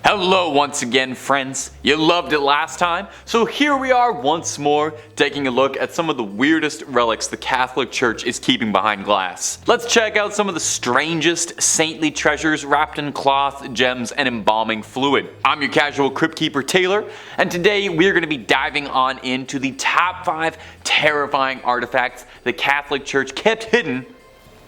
Hello once again, friends. You loved it last time, so here we are once more taking a look at some of the weirdest relics the Catholic Church is keeping behind glass. Let's check out some of the strangest saintly treasures wrapped in cloth, gems, and embalming fluid. I'm your casual crypt keeper Taylor, and today we are going to be diving on into the top 5 terrifying artifacts the Catholic Church kept hidden,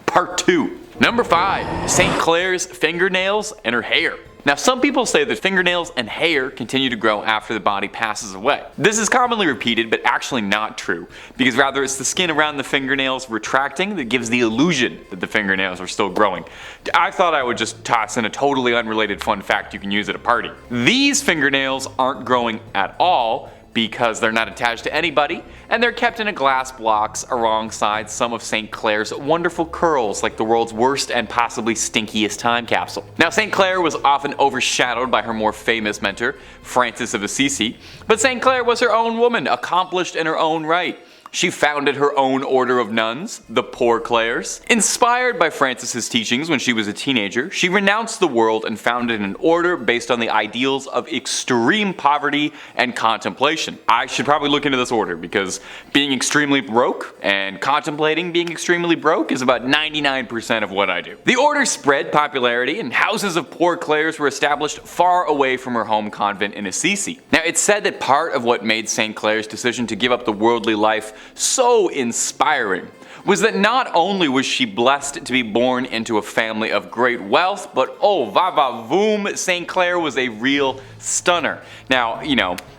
part 2. Number 5. St. Clare's fingernails and her hair. Now, some people say that fingernails and hair continue to grow after the body passes away. This is commonly repeated, but actually not true, because rather it's the skin around the fingernails retracting that gives the illusion that the fingernails are still growing. I thought I would just toss in a totally unrelated fun fact you can use at a party. These fingernails aren't growing at all, because they're not attached to anybody, and they're kept in a glass box alongside some of St. Clare's wonderful curls, like the world's worst and possibly stinkiest time capsule. Now, St. Clare was often overshadowed by her more famous mentor, Francis of Assisi, but St. Clare was her own woman, accomplished in her own right. She founded her own order of nuns, the Poor Clares. Inspired by Francis's teachings when she was a teenager, she renounced the world and founded an order based on the ideals of extreme poverty and contemplation. I should probably look into this order because being extremely broke and contemplating being extremely broke is about 99% of what I do. The order spread popularity and houses of Poor Clares were established far away from her home convent in Assisi. Now, it's said that part of what made St. Clare's decision to give up the worldly life so inspiring was that not only was she blessed to be born into a family of great wealth, but oh va va voom, St. Clare was a real stunner. Now,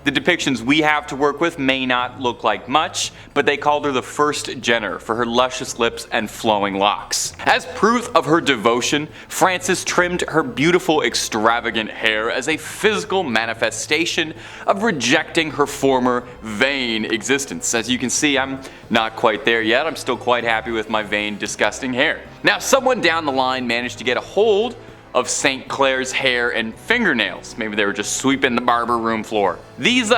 the depictions we have to work with may not look like much, but they called her the first Jenner for her luscious lips and flowing locks. As proof of her devotion, Francis trimmed her beautiful extravagant hair as a physical manifestation of rejecting her former vain existence. As you can see, I'm not quite there yet. I'm still quite happy with my vain, disgusting hair. Now, someone down the line managed to get a hold of St. Clare's hair and fingernails. Maybe they were just sweeping the barber room floor. These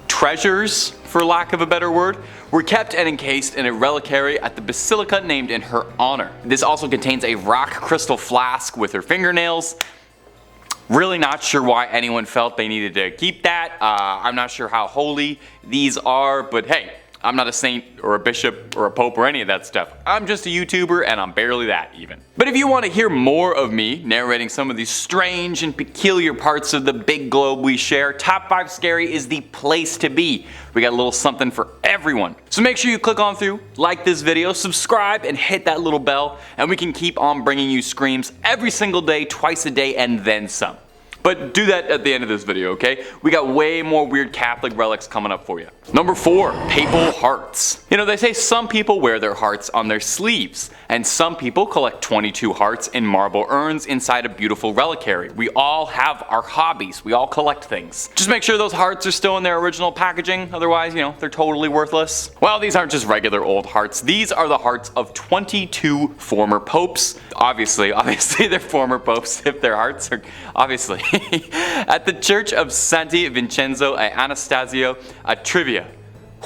treasures, for lack of a better word, were kept and encased in a reliquary at the basilica named in her honor. This also contains a rock crystal flask with her fingernails. Really not sure why anyone felt they needed to keep that. I'm not sure how holy these are, but hey, I'm not a saint or a bishop or a pope or any of that stuff. I'm just a YouTuber and I'm barely that even. But if you want to hear more of me narrating some of these strange and peculiar parts of the big globe we share, Top 5 Scary is the place to be. We got a little something for everyone. So make sure you click on through, like this video, subscribe, and hit that little bell, and we can keep on bringing you screams every single day, twice a day, and then some. But do that at the end of this video, okay? We got way more weird Catholic relics coming up for you. Number 4, Papal Hearts. They say some people wear their hearts on their sleeves, and some people collect 22 hearts in marble urns inside a beautiful reliquary. We all have our hobbies. We all collect things. Just make sure those hearts are still in their original packaging, otherwise, they're totally worthless. Well, these aren't just regular old hearts. These are the hearts of 22 former popes. Obviously, they're former popes if their hearts are, obviously. At the Church of Santi Vincenzo e Anastasio a Trivia.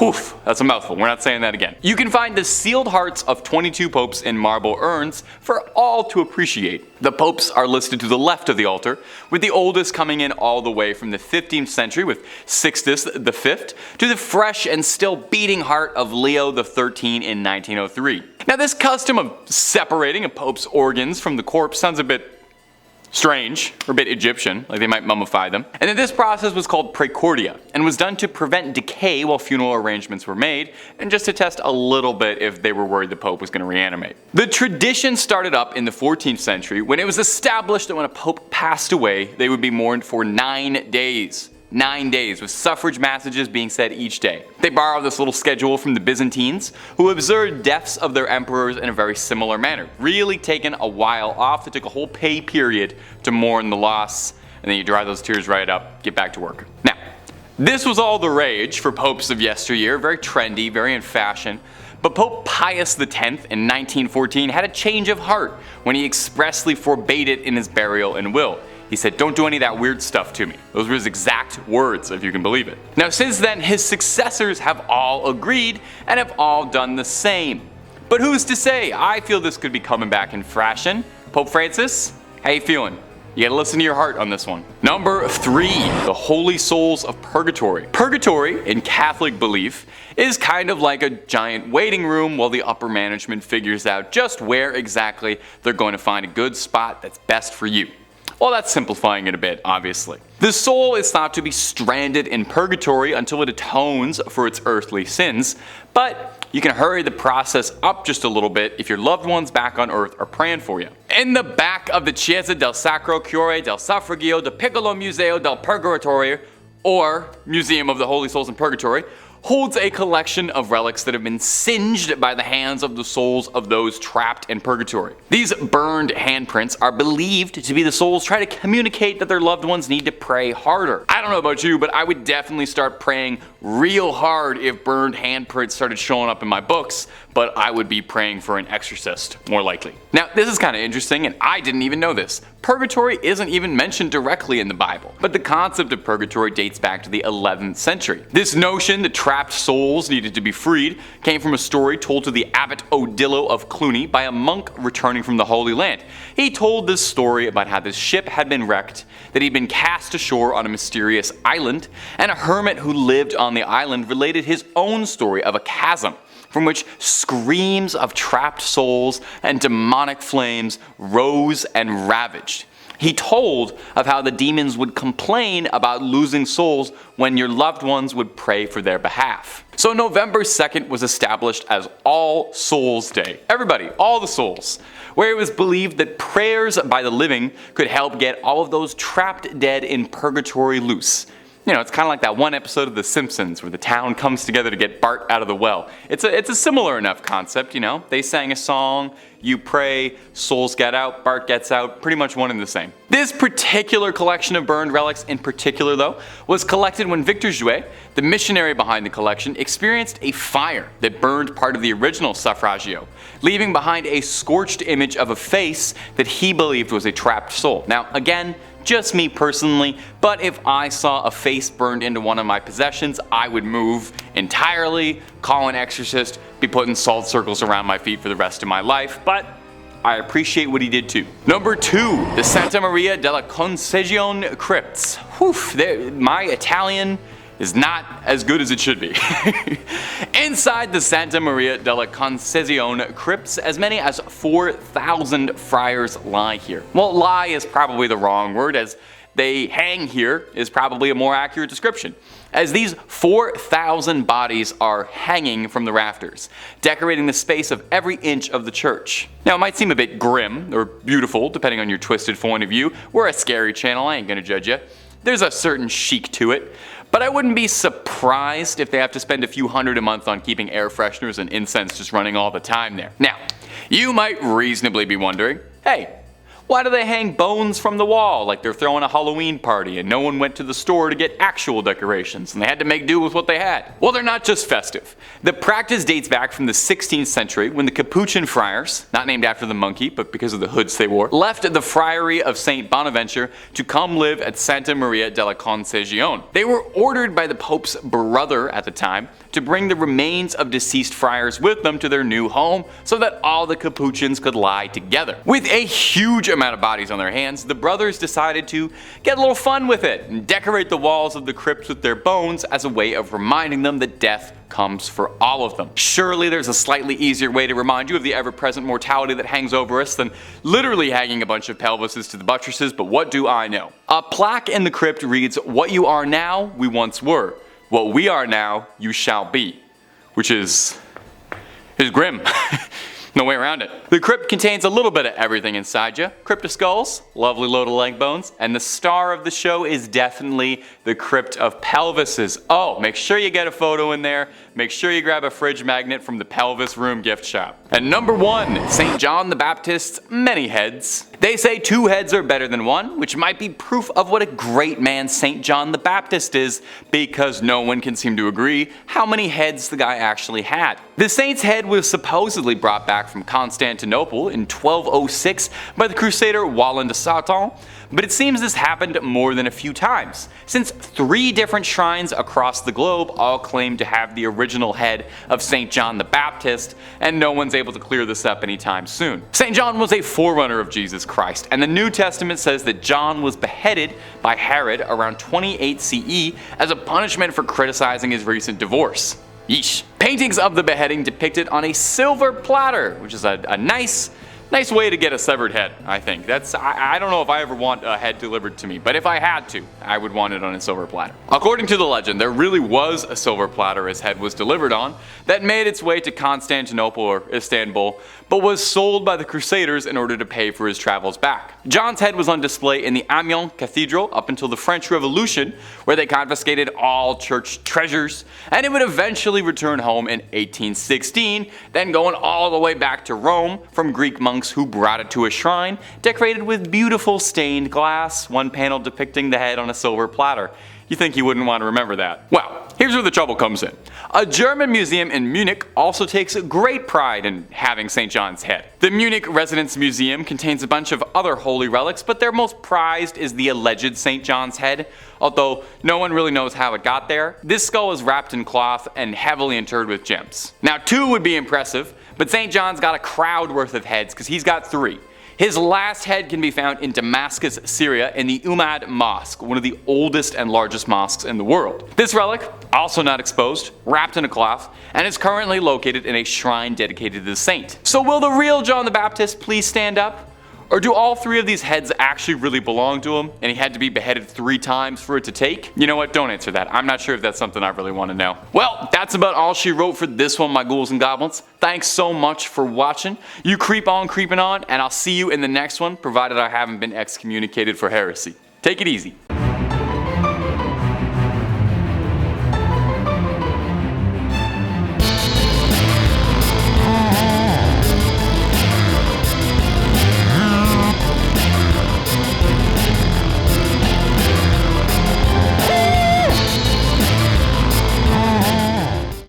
Oof, that's a mouthful. We're not saying that again. You can find the sealed hearts of 22 popes in marble urns for all to appreciate. The popes are listed to the left of the altar, with the oldest coming in all the way from the 15th century with Sixtus V to the fresh and still beating heart of Leo XIII in 1903. Now, this custom of separating a pope's organs from the corpse sounds a bit strange, or a bit Egyptian, like they might mummify them. And then this process was called praecordia, and was done to prevent decay while funeral arrangements were made, and just to test a little bit if they were worried the Pope was going to reanimate. The tradition started up in the 14th century when it was established that when a Pope passed away, they would be mourned for 9 days. 9 days, with suffrage massages being said each day. They borrowed this little schedule from the Byzantines, who observed deaths of their emperors in a very similar manner. Really taken a while off. They took a whole pay period to mourn the loss, and then you dry those tears right up, get back to work. Now, this was all the rage for popes of yesteryear, very trendy, very in fashion. But Pope Pius X in 1914 had a change of heart when he expressly forbade it in his burial and will. He said, "Don't do any of that weird stuff to me." Those were his exact words, if you can believe it. Now, since then, his successors have all agreed and have all done the same. But who's to say? I feel this could be coming back in fashion. Pope Francis, how you feeling? You gotta listen to your heart on this one. Number 3, the Holy Souls of Purgatory. Purgatory, in Catholic belief, is kind of like a giant waiting room while the upper management figures out just where exactly they're going to find a good spot that's best for you. Well, that's simplifying it a bit, obviously. The soul is thought to be stranded in purgatory until it atones for its earthly sins, but you can hurry the process up just a little bit if your loved ones back on earth are praying for you. In the back of the Chiesa del Sacro Cuore del Suffragio del Piccolo Museo del Purgatorio, or Museum of the Holy Souls in Purgatory, holds a collection of relics that have been singed by the hands of the souls of those trapped in purgatory. These burned handprints are believed to be the souls trying to communicate that their loved ones need to pray harder. I don't know about you, but I would definitely start praying real hard if burned handprints started showing up in my books, but I would be praying for an exorcist, more likely. Now, this is kind of interesting, and I didn't even know this. Purgatory isn't even mentioned directly in the Bible, but the concept of purgatory dates back to the 11th century. This notion that trapped souls needed to be freed came from a story told to the Abbot Odilo of Cluny by a monk returning from the Holy Land. He told this story about how this ship had been wrecked, that he'd been cast ashore on a mysterious island, and a hermit who lived on the island related his own story of a chasm from which screams of trapped souls and demonic flames rose and ravaged. He told of how the demons would complain about losing souls when your loved ones would pray for their behalf. So November 2nd was established as All Souls Day. Everybody, all the souls. Where it was believed that prayers by the living could help get all of those trapped dead in purgatory loose. You know, it's kind of like that one episode of The Simpsons where the town comes together to get Bart out of the well. It's a similar enough concept, you know. They sang a song, you pray, souls get out, Bart gets out, pretty much one and the same. This particular collection of burned relics in particular, though, was collected when Victor Jouet, the missionary behind the collection, experienced a fire that burned part of the original suffragio, leaving behind a scorched image of a face that he believed was a trapped soul. Now, again, just me personally, but if I saw a face burned into one of my possessions, I would move entirely, call an exorcist, be putting salt circles around my feet for the rest of my life, but I appreciate what he did too. Number 2, the Santa Maria della Concezione crypts. Whew, my Italian is not as good as it should be. Inside the Santa Maria della Concezione crypts, as many as 4,000 friars lie here. Well, lie is probably the wrong word, as they hang here is probably a more accurate description, as these 4,000 bodies are hanging from the rafters, decorating the space of every inch of the church. Now, it might seem a bit grim or beautiful, depending on your twisted point of view. We're a scary channel, I ain't gonna judge you. There's a certain chic to it, but I wouldn't be surprised if they have to spend a few hundred a month on keeping air fresheners and incense just running all the time there. Now, you might reasonably be wondering, hey, why do they hang bones from the wall like they're throwing a Halloween party and no one went to the store to get actual decorations and they had to make do with what they had? Well, they're not just festive. The practice dates back from the 16th century when the Capuchin friars, not named after the monkey but because of the hoods they wore, left the friary of St. Bonaventure to come live at Santa Maria della Concezione. They were ordered by the Pope's brother at the time to bring the remains of deceased friars with them to their new home so that all the Capuchins could lie together. With a huge amount of bodies on their hands, the brothers decided to get a little fun with it and decorate the walls of the crypts with their bones as a way of reminding them that death comes for all of them. Surely there's a slightly easier way to remind you of the ever-present mortality that hangs over us than literally hanging a bunch of pelvises to the buttresses, but what do I know? A plaque in the crypt reads, "What you are now, we once were. What we are now, you shall be," which is grim. No way around it. The crypt contains a little bit of everything inside you. Crypt of skulls, lovely load of leg bones, and the star of the show is definitely the crypt of pelvises. Oh, make sure you get a photo in there. Make sure you grab a fridge magnet from the Pelvis Room gift shop. And number 1, St. John the Baptist's many heads. They say 2 heads are better than 1, which might be proof of what a great man St. John the Baptist is, because no one can seem to agree how many heads the guy actually had. The saint's head was supposedly brought back from Constantinople in 1206 by the crusader Wallen de Satan, but it seems this happened more than a few times, since 3 different shrines across the globe all claim to have the original head of St. John the Baptist, and no one's able to clear this up anytime soon. St. John was a forerunner of Jesus Christ, and the New Testament says that John was beheaded by Herod around 28 CE as a punishment for criticizing his recent divorce. Yeesh. Paintings of the beheading depicted on a silver platter, which is a nice way to get a severed head, I think. I don't know if I ever want a head delivered to me, but if I had to, I would want it on a silver platter. According to the legend, there really was a silver platter his head was delivered on that made its way to Constantinople or Istanbul, but was sold by the Crusaders in order to pay for his travels back. John's head was on display in the Amiens Cathedral up until the French Revolution, where they confiscated all church treasures, and it would eventually return home in 1816, then going all the way back to Rome from Greek monks who brought it to a shrine decorated with beautiful stained glass, one panel depicting the head on a silver platter. You think you wouldn't want to remember that? Well, here's where the trouble comes in. A German museum in Munich also takes great pride in having St. John's head. The Munich Residence Museum contains a bunch of other holy relics, but their most prized is the alleged St. John's head, although no one really knows how it got there. This skull is wrapped in cloth and heavily interred with gems. Now 2 would be impressive, but St. John's got a crowd worth of heads because he's got 3. His last head can be found in Damascus, Syria in the Umayyad Mosque, one of the oldest and largest mosques in the world. This relic, also not exposed, wrapped in a cloth, and is currently located in a shrine dedicated to the saint. So will the real John the Baptist please stand up? Or do all 3 of these heads actually really belong to him, and he had to be beheaded 3 times for it to take? You know what, don't answer that. I'm not sure if that's something I really want to know. Well, that's about all she wrote for this one, my ghouls and goblins. Thanks so much for watching. You creep on creeping on, and I'll see you in the next one, provided I haven't been excommunicated for heresy. Take it easy.